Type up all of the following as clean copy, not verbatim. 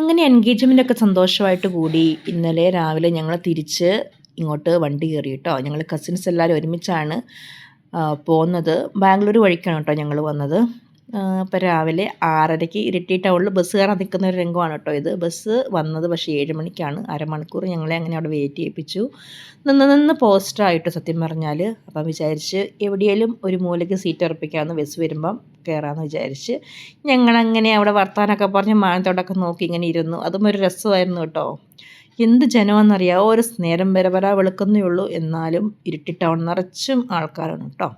അങ്ങനെ എൻഗേജ്മെൻ്റൊക്കെ സന്തോഷമായിട്ട് കൂടി ഇന്നലെ രാവിലെ ഞങ്ങൾ തിരിച്ച് ഇങ്ങോട്ട് വണ്ടി കയറി കേട്ടോ. ഞങ്ങൾ കസിൻസ് എല്ലാവരും ഒരുമിച്ചാണ് പോകുന്നത്. ബാംഗ്ലൂർ വഴിക്കാണ് കേട്ടോ ഞങ്ങൾ വന്നത്. അപ്പോൾ രാവിലെ 6:30 ഇരിട്ടി ടൗണിൽ ബസ് കയറാൻ നിൽക്കുന്ന ഒരു രംഗമാണ് കേട്ടോ ഇത്. ബസ് വന്നത് പക്ഷേ 7 മണിക്കാണ്. അരമണിക്കൂർ ഞങ്ങളെ അങ്ങനെ അവിടെ വെയിറ്റ് ചെയ്യിപ്പിച്ചു. നിന്ന് പോസ്റ്ററായിട്ട് സത്യം പറഞ്ഞാൽ. അപ്പം വിചാരിച്ച് എവിടെയെങ്കിലും ഒരു മൂലയ്ക്ക് സീറ്റ് ഉറപ്പിക്കാമെന്ന് ബസ് വരുമ്പം കയറാമെന്ന് വിചാരിച്ച് ഞങ്ങളങ്ങനെ അവിടെ വർത്താനമൊക്കെ പറഞ്ഞ് മാനത്തോടൊക്കെ നോക്കി ഇങ്ങനെ ഇരുന്നു. അതും ഒരു രസമായിരുന്നു കേട്ടോ. എന്ത് ജനമെന്നറിയാമോ, ഒരു നേരം വരെ വെളുക്കുന്നേ ഉള്ളൂ, എന്നാലും ഇരിട്ടി ടൗൺ നിറച്ചും ആൾക്കാരാണ് കേട്ടോ.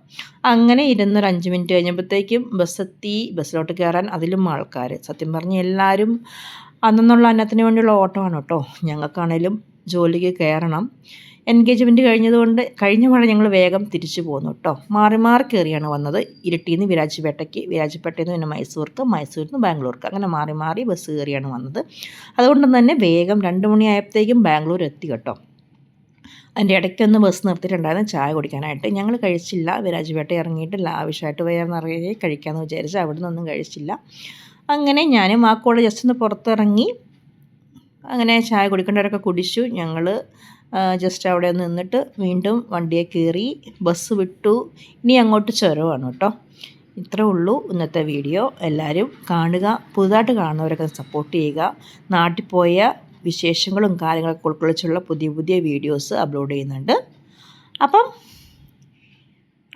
അങ്ങനെ ഇരുന്നൊരു 5 മിനിറ്റ് കഴിഞ്ഞപ്പോഴത്തേക്കും ബസ്സെത്തി. ബസ്സിലോട്ട് കയറാൻ അതിലും ആൾക്കാർ. സത്യം പറഞ്ഞ് എല്ലാവരും അന്നുള്ള അന്നത്തിന് വേണ്ടിയുള്ള ഓട്ടമാണ് കേട്ടോ. ഞങ്ങൾക്കാണേലും ജോലിക്ക് കയറണം. എൻഗേജ്മെൻറ്റ് കഴിഞ്ഞ പാടെ ഞങ്ങൾ വേഗം തിരിച്ചു പോന്നു കേട്ടോ. മാറി മാറി കയറിയാണ് വന്നത്. ഇരിട്ടിയിൽ നിന്ന് വിരാജ്പേട്ടയ്ക്ക്, വിരാജ്പേട്ടയിൽ നിന്ന് പിന്നെ മൈസൂർക്ക്, മൈസൂരിൽ നിന്ന് ബാംഗ്ലൂർക്ക്, അങ്ങനെ മാറി മാറി ബസ് കയറിയാണ് വന്നത്. അതുകൊണ്ട് തന്നെ വേഗം 2 മണിയായപ്പോഴത്തേക്കും ബാംഗ്ലൂർ എത്തി കേട്ടോ. അതിൻ്റെ ഇടയ്ക്കൊന്ന് ബസ് നിർത്തിയിട്ടുണ്ടായിരുന്നു ചായ കുടിക്കാനായിട്ട്. ഞങ്ങൾ കഴിച്ചില്ല. വിരാജ്പേട്ട ഇറങ്ങിയിട്ട് ലാവിഷായിട്ട് വയർ നിറയെ കഴിക്കാമെന്ന് വിചാരിച്ച് അവിടെ നിന്നൊന്നും കഴിച്ചില്ല. അങ്ങനെ ഞാനും ആ കൂടെ ജസ്റ്റ് ഒന്ന് പുറത്തിറങ്ങി അങ്ങനെ ചായ കുടിക്കേണ്ടവരൊക്കെ കുടിച്ചു. ഞങ്ങൾ ജസ്റ്റ് അവിടെ നിന്നിട്ട് വീണ്ടും വണ്ടിയെ കയറി ബസ് വിട്ടു. ഇനി അങ്ങോട്ട് ചുരമാണ് കേട്ടോ. ഇത്രേ ഉള്ളൂ ഇന്നത്തെ വീഡിയോ. എല്ലാവരും കാണുക. പുതുതായിട്ട് കാണുന്നവരൊക്കെ സപ്പോർട്ട് ചെയ്യുക. നാട്ടിൽ പോയ വിശേഷങ്ങളും കാര്യങ്ങളൊക്കെ ഉൾക്കൊള്ളിച്ചുള്ള പുതിയ പുതിയ വീഡിയോസ് അപ്ലോഡ് ചെയ്യുന്നുണ്ട്. അപ്പം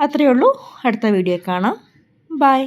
അത്രയേ ഉള്ളൂ. അടുത്ത വീഡിയോ കാണാം. ബൈ.